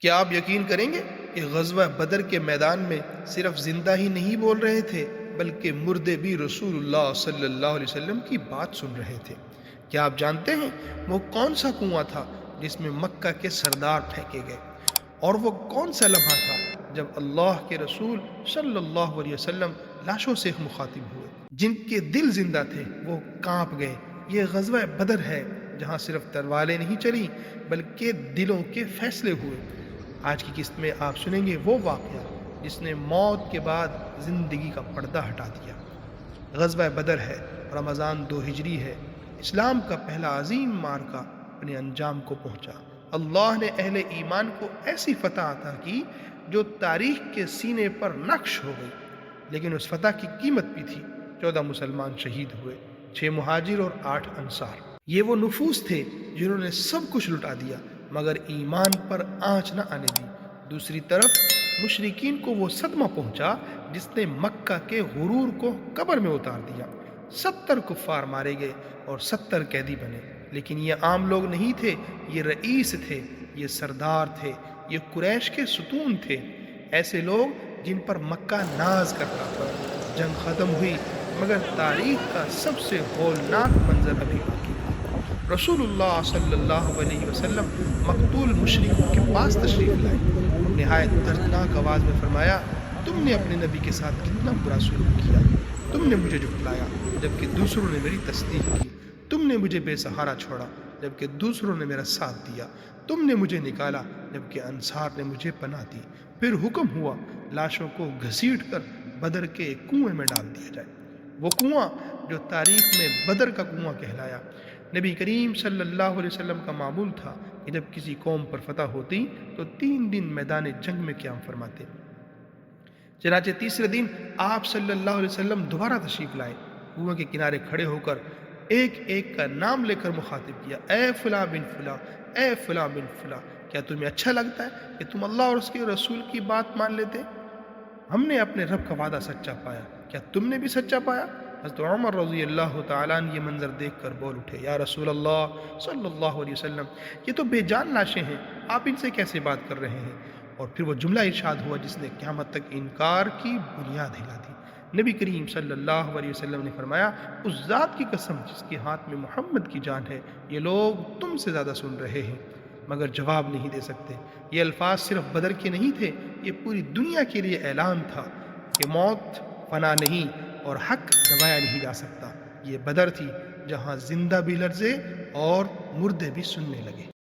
کیا آپ یقین کریں گے کہ غزوہ بدر کے میدان میں صرف زندہ ہی نہیں بول رہے تھے بلکہ مردے بھی رسول اللہ صلی اللہ علیہ وسلم کی بات سن رہے تھے؟ کیا آپ جانتے ہیں وہ کون سا کنواں تھا جس میں مکہ کے سردار پھینکے گئے؟ اور وہ کون سا لمحہ تھا جب اللہ کے رسول صلی اللہ علیہ وسلم لاشوں سے مخاطب ہوئے؟ جن کے دل زندہ تھے وہ کانپ گئے۔ یہ غزوہ بدر ہے جہاں صرف تلواریں نہیں چلی بلکہ دلوں کے فیصلے ہوئے۔ آج کی قسط میں آپ سنیں گے وہ واقعہ جس نے موت کے بعد زندگی کا پردہ ہٹا دیا۔ غزوہ بدر ہے، رمضان 2 ہجری ہے، اسلام کا پہلا عظیم معرکہ اپنے انجام کو پہنچا۔ اللہ نے اہل ایمان کو ایسی فتح عطا کی جو تاریخ کے سینے پر نقش ہو گئی، لیکن اس فتح کی قیمت بھی تھی۔ 14 مسلمان شہید ہوئے، 6 مہاجر اور 8 انصار۔ یہ وہ نفوس تھے جنہوں نے سب کچھ لٹا دیا مگر ایمان پر آنچ نہ آنے دی۔ دوسری طرف مشرکین کو وہ صدمہ پہنچا جس نے مکہ کے غرور کو قبر میں اتار دیا۔ 70 کفار مارے گئے اور 70 قیدی بنے، لیکن یہ عام لوگ نہیں تھے، یہ رئیس تھے، یہ سردار تھے، یہ قریش کے ستون تھے، ایسے لوگ جن پر مکہ ناز کرتا تھا۔ جنگ ختم ہوئی مگر تاریخ کا سب سے ہولناک منظر ابھی باقی تھا۔ رسول اللہ صلی اللہ علیہ وسلم مقتول مشرکوں کے پاس تشریف لائے، نہایت دردناک آواز میں فرمایا، تم نے اپنے نبی کے ساتھ کتنا برا سلوک کیا، تم نے مجھے جھٹلایا جبکہ دوسروں نے میری تصدیق کی، تم نے مجھے بے سہارا چھوڑا جبکہ دوسروں نے میرا ساتھ دیا، تم نے مجھے نکالا جبکہ انصار نے مجھے پناہ دی۔ پھر حکم ہوا لاشوں کو گھسیٹ کر بدر کے کنویں میں ڈال دیا جائے، وہ کنواں جو تاریخ میں بدر کا کنواں کہلایا۔ نبی کریم صلی اللہ علیہ وسلم کا معمول تھا کہ جب کسی قوم پر فتح ہوتی تو 3 دن میدان جنگ میں قیام فرماتے۔ چنانچہ تیسرے دن آپ صلی اللہ علیہ وسلم دوبارہ تشریف لائے، کنویں کے کنارے کھڑے ہو کر ایک ایک کا نام لے کر مخاطب کیا، اے فلاں بن فلاں، اے فلاں بن فلاں، کیا تمہیں اچھا لگتا ہے کہ تم اللہ اور اس کے رسول کی بات مان لیتے؟ ہم نے اپنے رب کا وعدہ سچا پایا، کیا تم نے بھی سچا پایا؟ حضرت عمر رضی اللہ تعالیٰ عنہ یہ منظر دیکھ کر بول اٹھے، یا رسول اللہ صلی اللہ علیہ وسلم، یہ تو بے جان لاشیں ہیں، آپ ان سے کیسے بات کر رہے ہیں؟ اور پھر وہ جملہ ارشاد ہوا جس نے قیامت تک انکار کی بنیاد ہلا دی۔ نبی کریم صلی اللہ علیہ وسلم نے فرمایا، اس ذات کی قسم جس کے ہاتھ میں محمد کی جان ہے، یہ لوگ تم سے زیادہ سن رہے ہیں مگر جواب نہیں دے سکتے۔ یہ الفاظ صرف بدر کے نہیں تھے، یہ پوری دنیا کے لیے اعلان تھا کہ موت فنا نہیں اور حق دبایا نہیں جا سکتا۔ یہ بدر تھی جہاں زندہ بھی لرزے اور مردے بھی سننے لگے۔